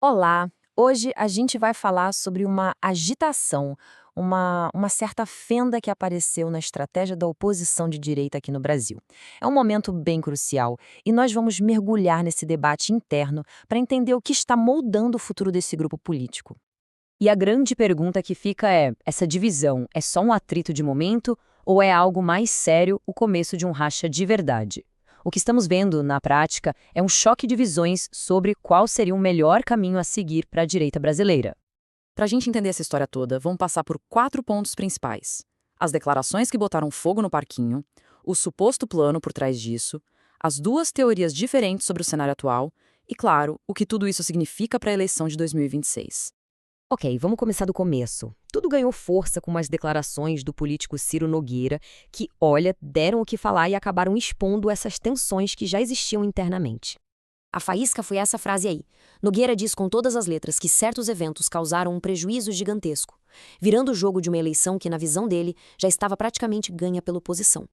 Olá! Hoje a gente vai falar sobre uma agitação, uma certa fenda que apareceu na estratégia da oposição de direita aqui no Brasil. É um momento bem crucial e nós vamos mergulhar nesse debate interno para entender o que está moldando o futuro desse grupo político. E a grande pergunta que fica é: essa divisão é só um atrito de momento ou é algo mais sério, o começo de um racha de verdade? O que estamos vendo, na prática, é um choque de visões sobre qual seria o melhor caminho a seguir para a direita brasileira. Para a gente entender essa história toda, vamos passar por 4 pontos principais: as declarações que botaram fogo no parquinho, o suposto plano por trás disso, as duas teorias diferentes sobre o cenário atual e, claro, o que tudo isso significa para a eleição de 2026. Ok, vamos começar do começo. Tudo ganhou força com umas declarações do político Ciro Nogueira que, olha, deram o que falar e acabaram expondo essas tensões que já existiam internamente. A faísca foi essa frase aí. Nogueira diz com todas as letras que certos eventos causaram um prejuízo gigantesco, virando o jogo de uma eleição que, na visão dele, já estava praticamente ganha pela oposição.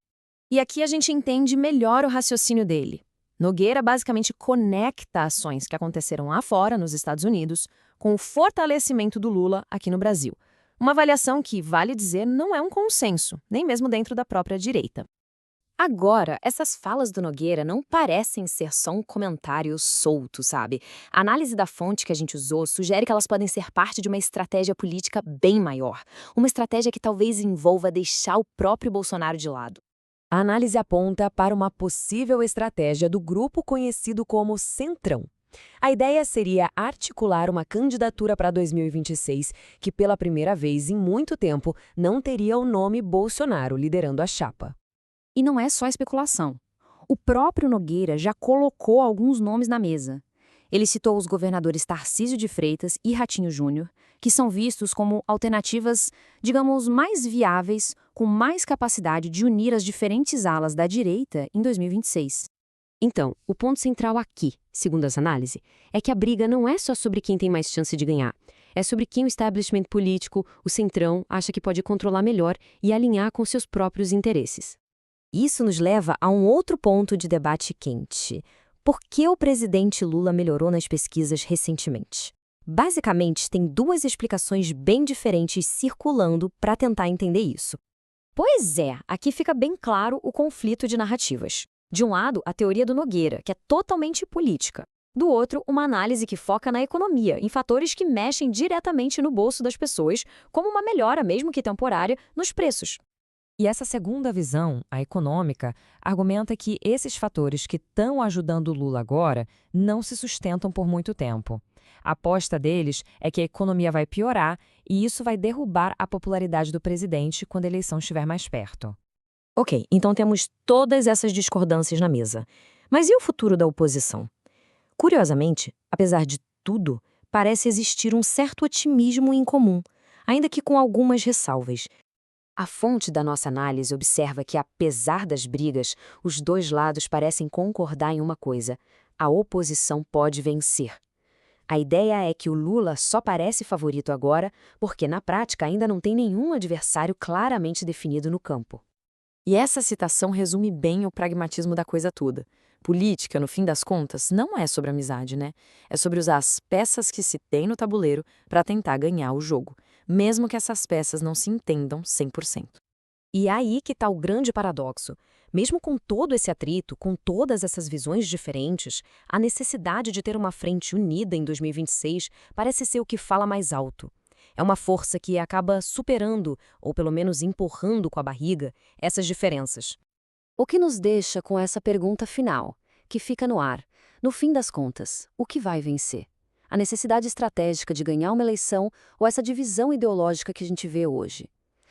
E aqui a gente entende melhor o raciocínio dele. Nogueira basicamente conecta ações que aconteceram lá fora, nos Estados Unidos, com o fortalecimento do Lula aqui no Brasil. Uma avaliação que, vale dizer, não é um consenso, nem mesmo dentro da própria direita. Agora, essas falas do Nogueira não parecem ser só um comentário solto, sabe? A análise da fonte que a gente usou sugere que elas podem ser parte de uma estratégia política bem maior. Uma estratégia que talvez envolva deixar o próprio Bolsonaro de lado. A análise aponta para uma possível estratégia do grupo conhecido como Centrão. A ideia seria articular uma candidatura para 2026 que, pela primeira vez em muito tempo, não teria o nome Bolsonaro liderando a chapa. E não é só especulação. O próprio Nogueira já colocou alguns nomes na mesa. Ele citou os governadores Tarcísio de Freitas e Ratinho Júnior, que são vistos como alternativas, digamos, mais viáveis, com mais capacidade de unir as diferentes alas da direita em 2026. Então, o ponto central aqui, segundo essa análise, é que a briga não é só sobre quem tem mais chance de ganhar. É sobre quem o establishment político, o centrão, acha que pode controlar melhor e alinhar com seus próprios interesses. Isso nos leva a um outro ponto de debate quente. Por que o presidente Lula melhorou nas pesquisas recentemente? Basicamente, tem duas explicações bem diferentes circulando para tentar entender isso. Pois é, aqui fica bem claro o conflito de narrativas. De um lado, a teoria do Nogueira, que é totalmente política. Do outro, uma análise que foca na economia, em fatores que mexem diretamente no bolso das pessoas, como uma melhora, mesmo que temporária, nos preços. E essa segunda visão, a econômica, argumenta que esses fatores que estão ajudando o Lula agora não se sustentam por muito tempo. A aposta deles é que a economia vai piorar e isso vai derrubar a popularidade do presidente quando a eleição estiver mais perto. Ok, então temos todas essas discordâncias na mesa. Mas e o futuro da oposição? Curiosamente, apesar de tudo, parece existir um certo otimismo em comum, ainda que com algumas ressalvas. A fonte da nossa análise observa que, apesar das brigas, os dois lados parecem concordar em uma coisa: a oposição pode vencer. A ideia é que o Lula só parece favorito agora porque, na prática, ainda não tem nenhum adversário claramente definido no campo. E essa citação resume bem o pragmatismo da coisa toda. Política, no fim das contas, não é sobre amizade, né? É sobre usar as peças que se tem no tabuleiro para tentar ganhar o jogo, mesmo que essas peças não se entendam 100%. E é aí que está o grande paradoxo. Mesmo com todo esse atrito, com todas essas visões diferentes, a necessidade de ter uma frente unida em 2026 parece ser o que fala mais alto. É uma força que acaba superando, ou pelo menos empurrando com a barriga, essas diferenças. O que nos deixa com essa pergunta final, que fica no ar. No fim das contas, o que vai vencer? A necessidade estratégica de ganhar uma eleição ou essa divisão ideológica que a gente vê hoje?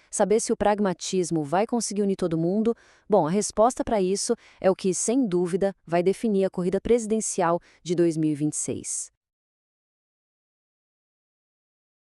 Saber se o pragmatismo vai conseguir unir todo mundo? Bom, a resposta para isso é o que, sem dúvida, vai definir a corrida presidencial de 2026.